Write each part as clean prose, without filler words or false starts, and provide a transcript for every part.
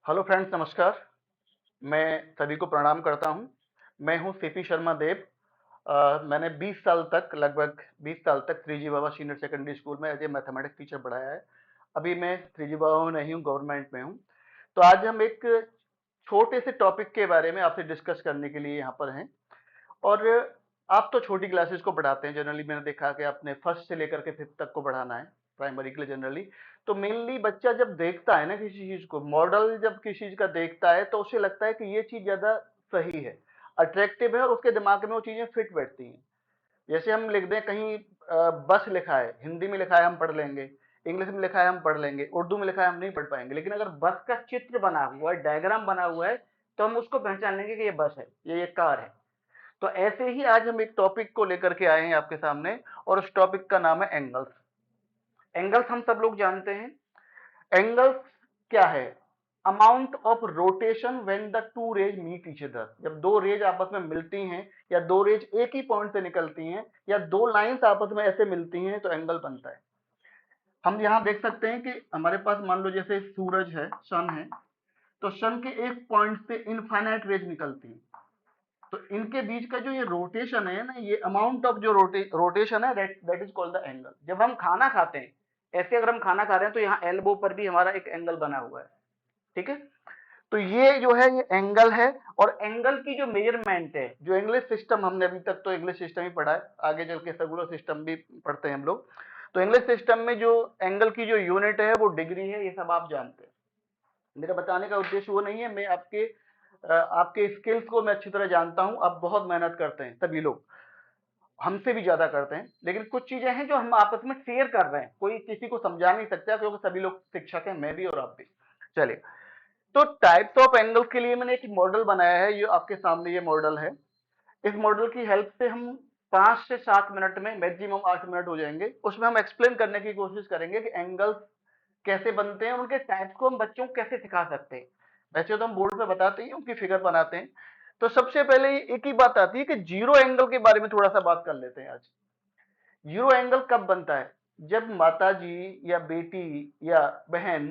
Hello friends, नमस्कार। मैं सभी को प्रणाम करता हूं। मैं हूं सीपी शर्मा देव। मैंने 20 साल तक, लगभग 20 साल तक श्रीजी बाबा सीनियर सेकेंडरी स्कूल में एज ए मैथमेटिक्स टीचर पढ़ाया है। अभी मैं श्रीजी बाबा में नहीं हूं, गवर्नमेंट में हूं। तो आज हम एक छोटे से टॉपिक के बारे में आपसे डिस्कस करने के लिए यहाँ पर हैं। और आप तो छोटी क्लासेस को पढ़ाते हैं, जनरली मैंने देखा कि आपने फर्स्ट से लेकर के फिफ्थ तक को पढ़ाना है, प्राइमरी के लिए जनरली। तो मेनली बच्चा जब देखता है ना किसी चीज को, मॉडल जब किसी चीज का देखता है तो उसे लगता है कि ये चीज ज्यादा सही है, अट्रैक्टिव है, और उसके दिमाग में वो चीजें फिट बैठती हैं। जैसे हम लिख दें कहीं बस लिखा है, हिंदी में लिखा है हम पढ़ लेंगे, इंग्लिश में लिखा है हम पढ़ लेंगे, उर्दू में लिखा है हम नहीं पढ़ पाएंगे, लेकिन अगर बस का चित्र बना हुआ है, डायग्राम बना हुआ है, तो हम उसको पहचान लेंगे कि ये बस है, ये कार है। तो ऐसे ही आज हम एक टॉपिक को लेकर के आए हैं आपके सामने, और उस टॉपिक का नाम है एंगल्स। एंगल्स हम सब लोग जानते हैं। एंगल्स क्या है? Amount of rotation when the two rays meet each other. जब दो रेज आपस में मिलती हैं, या दो रेज एक ही पॉइंट से निकलती हैं, या दो लाइंस आपस में ऐसे मिलती हैं, तो एंगल बनता है। हम यहाँ देख सकते हैं कि हमारे पास मान लो जैसे सूरज है, सन है, तो सन के एक पॉइंट से इनफाइनाइट रेज निकलती है। तो इनके बीच का जो ये रोटेशन है ना, ये अमाउंट ऑफ जो रोटेशन है, that is called the angle. जब हम खाना खाते हैं, ऐसे अगर हम खाना खा रहे हैं तो यहाँ एल्बो पर भी हमारा एक एंगल बना हुआ है। ठीक है। तो ये जो है ये एंगल है। और एंगल की जो मेजरमेंट है, जो इंग्लिश सिस्टम, हमने अभी तक तो इंग्लिश सिस्टम ही पढ़ा है, आगे चल के सेकुलर सिस्टम भी पढ़ते हैं हम लोग। तो इंग्लिश सिस्टम में जो एंगल की जो यूनिट है वो डिग्री है, ये सब आप जानते हैं। मेरा बताने का उद्देश्य वो नहीं है। मैं आपके स्किल्स को मैं अच्छी तरह जानता हूं। आप बहुत मेहनत करते हैं, सभी लोग हमसे भी ज्यादा करते हैं, लेकिन कुछ चीजें हैं जो हम आपस में शेयर कर रहे हैं, कोई किसी को समझा नहीं सकता, क्योंकि सभी लोग शिक्षक हैं, मैं भी और आप भी। चलिए, तो टाइप्स ऑफ एंगल्स के लिए मैंने एक मॉडल बनाया है, ये आपके सामने ये मॉडल है। इस मॉडल की हेल्प से हम 5 से 7 मिनट में, मैक्सिमम 8 मिनट हो जाएंगे, उसमें हम एक्सप्लेन करने की कोशिश करेंगे कि एंगल्स कैसे बनते हैं, उनके टाइप्स को हम बच्चों को कैसे सिखा सकते हैं। वैसे तो हम बोर्ड पे बताते ही हैं, उनकी फिगर बनाते हैं। तो सबसे पहले एक ही बात आती है कि जीरो एंगल के बारे में थोड़ा सा बात कर लेते हैं आज। जीरो एंगल कब बनता है? जब माता जी या बेटी या बहन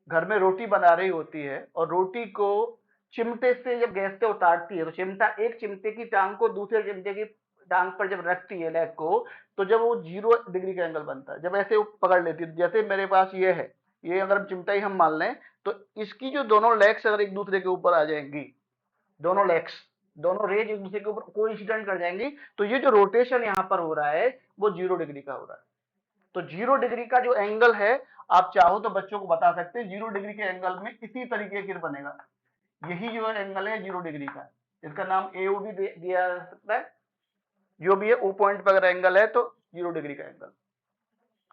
घर में रोटी बना रही होती है, और रोटी को चिमटे से जब गैस से उतारती है, तो चिमटा एक चिमटे की टांग को दूसरे चिमटे की टांग पर जब रखती है, लेग को, तो जब वो 0 डिग्री का एंगल बनता है। जब ऐसे वो पकड़ लेती है, जैसे मेरे पास ये है, ये अगर चिमटा ही हम मान लें, तो इसकी जो दोनों लेग्स अगर एक दूसरे के ऊपर आ जाएंगी, दोनों लेग्स, दोनों रेज एक दूसरे के ऊपर कोइंसिडेंट कर जाएंगी, तो ये जो रोटेशन यहाँ पर हो रहा है, वो 0 डिग्री का हो रहा है। तो 0 डिग्री का जो एंगल है, आप चाहो तो बच्चों को बता सकते हैं 0 डिग्री के एंगल में इसी तरीके की बनेगा। यही जो एंगल है 0 डिग्री का, इसका नाम ए ओ भी दिया जा सकता है। जो भी है ओ पॉइंट पर अगर एंगल है तो 0 डिग्री का एंगल।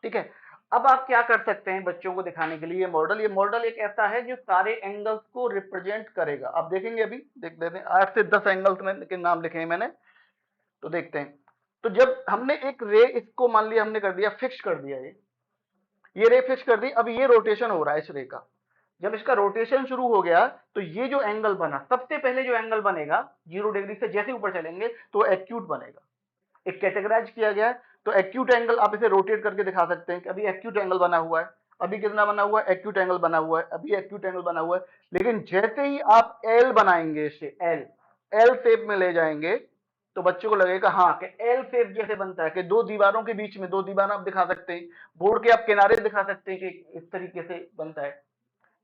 ठीक है। अब आप क्या कर सकते हैं बच्चों को दिखाने के लिए, ये मॉडल एक ऐसा है जो सारे एंगल्स को रिप्रेजेंट करेगा। आप देखेंगे, अभी देख लेते हैं, 8 से 10 एंगल्स में के नाम लिखे हैं मैंने। तो देखते हैं। तो जब हमने एक रे, इसको मान लिया हमने कर दिया, फिक्स कर दिया, ये रे फिक्स कर दी। अब ये रोटेशन हो रहा है इस रे का। जब इसका रोटेशन शुरू हो गया, तो ये जो एंगल बना, सबसे पहले जो एंगल बनेगा 0 डिग्री से जैसे ऊपर चलेंगे तो एक्यूट बनेगा। एक कैटेगराइज किया गया है। तो एक्यूट एंगल आप इसे रोटेट करके दिखा सकते हैं कि अभी एक्यूट एंगल बना हुआ है, अभी कितना बना हुआ है, एक्यूट एंगल बना हुआ है, अभी एक्यूट एंगल बना हुआ है। लेकिन जैसे ही आप एल बनाएंगे, इसे एल एल शेप में ले जाएंगे, तो बच्चों को लगेगा हाँ कि एल शेप जैसे बनता है, कि दो दीवारों के बीच में, दो दीवार आप दिखा सकते हैं, बोर्ड के आप किनारे दिखा सकते हैं कि इस तरीके से बनता है।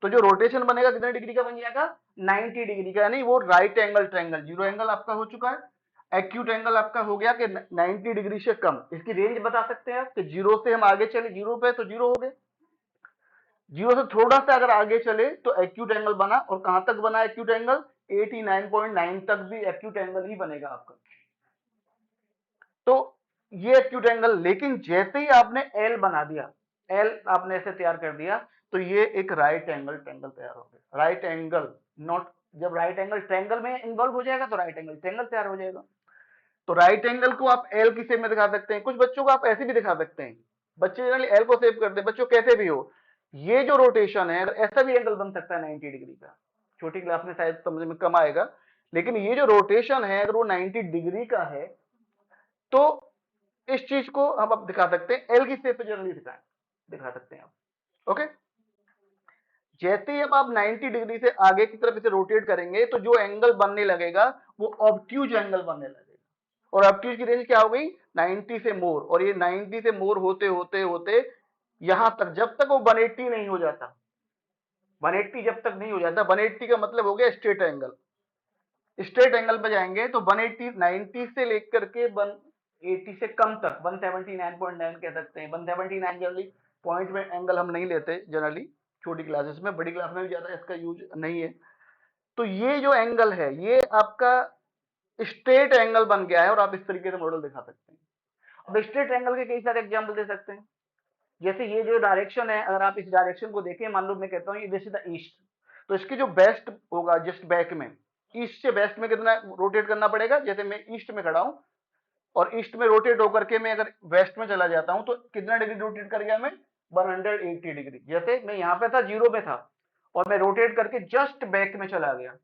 तो जो रोटेशन बनेगा कितने डिग्री का बन जाएगा? 90 डिग्री का, यानी वो right angle triangle. Zero angle आपका हो चुका है, एक्यूट एंगल आपका हो गया कि 90 डिग्री से कम। इसकी रेंज बता सकते हैं आप कि जीरो से हम आगे चले, जीरो पे तो जीरो हो गए, जीरो से थोड़ा सा अगर आगे चले तो एक्यूट एंगल बना। और कहां तक बना एक्यूट एंगल? 89.9 तक भी एक्यूट एंगल ही बनेगा आपका। तो ये एक्यूट एंगल, लेकिन जैसे ही आपने एल बना दिया, एल आपने ऐसे तैयार कर दिया, तो ये एक राइट एंगल ट्रायंगल तैयार हो गया। राइट एंगल, नॉट, जब राइट एंगल ट्रायंगल में इन्वॉल्व हो जाएगा तो राइट एंगल ट्रायंगल तैयार हो जाएगा। तो राइट एंगल को आप एल की शेप में दिखा सकते हैं, कुछ बच्चों को आप ऐसे भी दिखा सकते हैं। बच्चे जनरली एल को शेप करते हैं, बच्चों कैसे भी हो। ये जो रोटेशन है, अगर ऐसा भी एंगल बन सकता है 90 डिग्री का, छोटी क्लास में शायद समझ में कम आएगा, लेकिन ये जो रोटेशन है अगर वो 90 डिग्री का है, तो इस चीज को हम अब दिखा सकते हैं, एल की शेप पे जनरली दिखा सकते हैं आप। ओके। जैसे ही अब आप 90 डिग्री से आगे की तरफ इसे रोटेट करेंगे तो जो एंगल बनने लगेगा वो ऑब्ट्यूज एंगल बनने लगेगा, और ऑब्ट्यूज की रेंज क्या हो गई 90 से मोर, और ये 90 से मोर होते होते होते यहां तक, जब तक वो 180 नहीं हो जाता, 180 जब तक नहीं हो जाता, 180 का मतलब हो गया स्ट्रेट एंगल, स्ट्रेट एंगल पे जाएंगे तो 180 90 से लेकर के 180 से कम तक 179.9 कह सकते हैं, 179 जनरली पॉइंट में एंगल हम नहीं लेते जनरली छोटी क्लासेस में, बड़ी क्लास में भी ज्यादा इसका यूज नहीं है। तो ये जो एंगल है ये आपका स्ट्रेट एंगल बन गया है, और आप इस तरीके से मॉडल दिखा सकते हैं। अब स्ट्रेट एंगल के कई सारे एग्जाम्पल दे सकते हैं, जैसे ये जो डायरेक्शन है, अगर आप इस डायरेक्शन को देखें, मान लो मैं कहता हूँ ये दिस इज द ईस्ट, तो इसकी जो बेस्ट होगा जस्ट बैक में, ईस्ट से वेस्ट में कितना रोटेट करना पड़ेगा, जैसे मैं ईस्ट में खड़ा हूं और ईस्ट में रोटेट होकर के मैं अगर वेस्ट में चला जाता हूं तो कितना डिग्री रोटेट कर गया मैं 180 डिग्री। जैसे मैं यहाँ पे था, जीरो पे था, और मैं रोटेट करके जस्ट बैक में चला गया,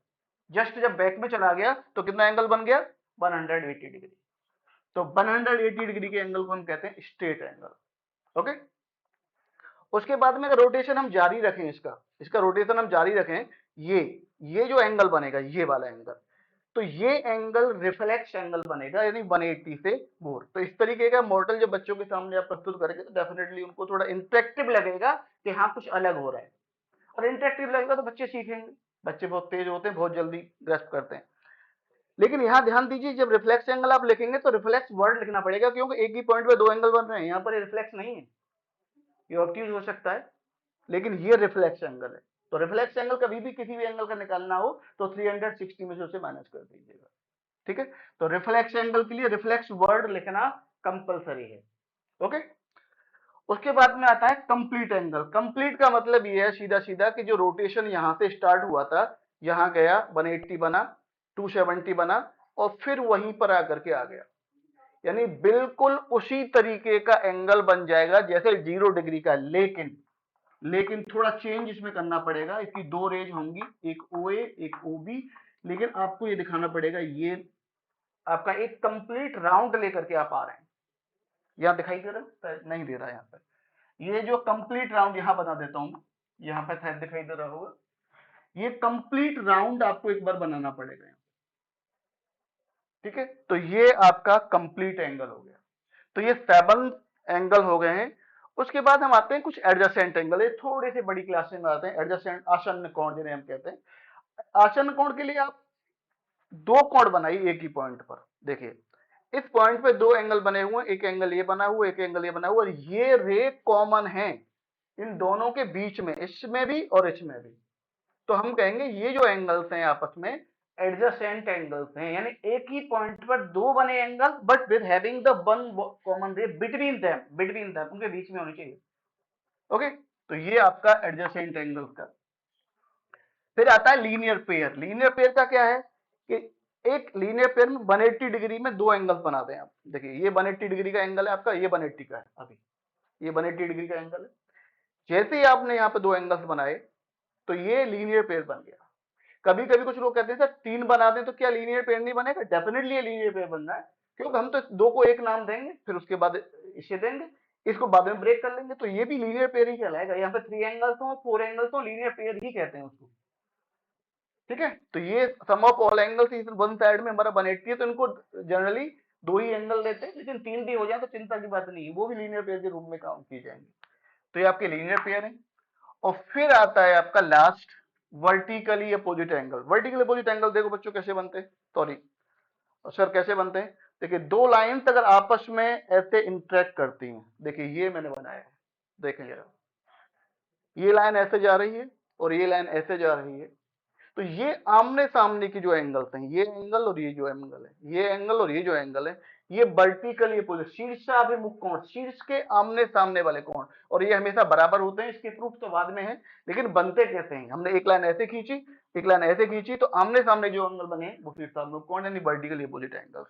जस्ट जब बैक में चला गया तो कितना एंगल बन गया 180 डिग्री। तो 180 डिग्री के एंगल को हम कहते हैं स्ट्रेट एंगल। ओके, उसके बाद में अगर रोटेशन हम जारी रखें, इसका रोटेशन हम जारी रखें, ये जो एंगल बनेगा ये वाला एंगल, तो ये एंगल रिफ्लेक्स एंगल बनेगा, यानी 180 से मोर। तो इस तरीके का मॉडल जब बच्चों के सामने आप प्रस्तुत करेंगे तो डेफिनेटली उनको थोड़ा इंटरेक्टिव लगेगा कि हाँ कुछ अलग हो रहा है, और इंटरेक्टिव लगेगा तो बच्चे सीखेंगे। बच्चे बहुत तेज होते हैं, बहुत जल्दी ग्रैस्प करते हैं। लेकिन यहाँ ध्यान दीजिए, जब रिफ्लेक्स एंगल आप लिखेंगे तो रिफ्लेक्स वर्ड लिखना पड़ेगा, क्योंकि एक ही पॉइंट पे दो एंगल बन रहे हैं, यहाँ पर रिफ्लेक्स नहीं है, ये ऑब्ट्यूज हो सकता है, लेकिन ये रिफ्लेक्स एंगल है। तो रिफ्लेक्स एंगल कभी भी किसी भी एंगल का निकालना हो तो 360 में से उसे माइनस कर दीजिएगा, ठीक है। तो रिफ्लेक्स एंगल के लिए रिफ्लेक्स वर्ड लिखना कंपलसरी है। ओके, उसके बाद में आता है कंप्लीट एंगल। कंप्लीट का मतलब ये है सीधा सीधा कि जो रोटेशन यहां से स्टार्ट हुआ था, यहां गया 180 बना, 270 बना, और फिर वहीं पर आकर के आ गया, यानी बिल्कुल उसी तरीके का एंगल बन जाएगा जैसे 0 डिग्री का। लेकिन थोड़ा चेंज इसमें करना पड़ेगा, इसकी दो रेज होंगी, एक OA एक OB, लेकिन आपको ये दिखाना पड़ेगा ये आपका एक कंप्लीट राउंड लेकर के आप आ रहे हैं। यहाँ दिखाई दे रहा है? नहीं दे रहा है यहाँ पर। ये जो कंप्लीट राउंड यहाँ बता देता हूँ, यहाँ पर शायद दिखाई दे रहा होगा, ये कंप्लीट राउंड आपको एक बार बनाना पड़ेगा यहाँ, ठीक है। तो ये आपका कंप्लीट एंगल हो गया। तो ये 7 एंगल हो गए हैं। उसके बाद हम आते हैं कुछ एडजेसेंट एंगल, ये थोड़े से बड़ी क्लास में आते हैं। एडजेसेंट आसन्न कोण जिन्हें हम कहते हैं। आसन्न कोण के लिए आप दो कोण बनाइए एक ही पॉइंट पर। देखिए इस पॉइंट पे दो एंगल बने हुए हैं, एक एंगल ये बना हुआ, एक एंगल ये बना हुआ, और ये रे कॉमन है इन दोनों के बीच में, इसमें भी और इसमें भी। तो हम कहेंगे ये जो एंगल्स हैं आपस में एडजेसेंट एंगल्स हैं, यानी एक ही पॉइंट पर दो बने angle but with having the one common रे बिटवीन देम उनके बीच में होनी चाहिए। ओके, तो ये आपका एडजेसेंट एंगल का। फिर आता है लीनियर पेयर। लीनियर पेयर का क्या है कि एक लीनियर पेयर में 180 डिग्री में दो एंगल बना दें आप। देखिए ये 180 डिग्री का एंगल है आपका, ये 180 का है, अभी ये 180 डिग्री का एंगल है। जैसे ही आपने यहाँ पे दो एंगल्स बनाए तो ये लीनियर पेयर बन गया। कभी कभी कुछ लोग कहते हैं सर 3 बना दें तो क्या लीनियर पेयर नहीं बनेगा? डेफिनेटली ये लीनियर पेयर बनना है, क्योंकि हम तो दो को एक नाम देंगे, फिर उसके बाद इसे देंगे, इसको बाद में ब्रेक कर लेंगे, तो ये भी लीनियर पेयर ही कहलाएगा। यहाँ पे 3 एंगल्स हो 4 एंगल्स हो, लीनियर पेयर ही कहते हैं उसको, ठीक है। तो ये सम ऑफ ऑल एंगल्स इस वन साइड में हमारा 180 है, तो इनको जनरली दो ही एंगल लेते हैं, लेकिन 3 भी हो जाए तो चिंता की बात नहीं है, वो भी लीनियर पेयर के रूप में काम किए जाएंगे। तो ये आपके लीनियर पेयर है। और फिर आता है आपका last vertically opposite angle. Vertically opposite angle देखो बच्चों कैसे बनते हैं, सॉरी सर कैसे बनते हैं। देखिए दो लाइंस अगर आपस में ऐसे इंटरेक्ट करती हैं, देखिए ये मैंने बनाया है, देखें जरा, ये लाइन ऐसे जा रही है और ये लाइन ऐसे जा रही है, तो ये आमने सामने की जो एंगल्स हैं, ये एंगल और ये जो एंगल है, ये एंगल और ये जो एंगल है, ये वर्टिकली अपोजिट शीर्षाभिमुख कोण, शीर्ष के आमने सामने वाले कोण, और ये हमेशा बराबर होते हैं। इसके प्रूफ तो बाद में है, लेकिन बनते कैसे हैं, हमने एक लाइन ऐसे खींची, एक लाइन ऐसे खींची, तो आमने सामने जो एंगल बने वो शीर्षाभिमुख कोण यानी वर्टिकली अपोजिट एंगल्स।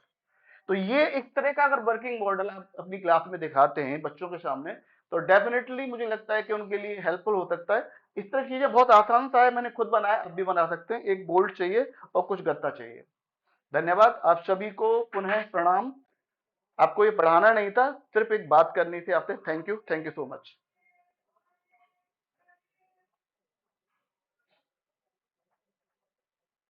तो ये इस तरह का अगर वर्किंग मॉडल आप अपनी क्लास में दिखाते हैं बच्चों के सामने, तो डेफिनेटली मुझे लगता है कि उनके लिए हेल्पफुल हो सकता है। इस तरह की चीजें बहुत आसान सा है, मैंने खुद बनाया, आप भी बना सकते हैं। एक बोल्ट चाहिए और कुछ गत्ता चाहिए। धन्यवाद, आप सभी को पुनः प्रणाम। आपको ये पढ़ाना नहीं था, सिर्फ एक बात करनी थी आपसे। Thank you so much.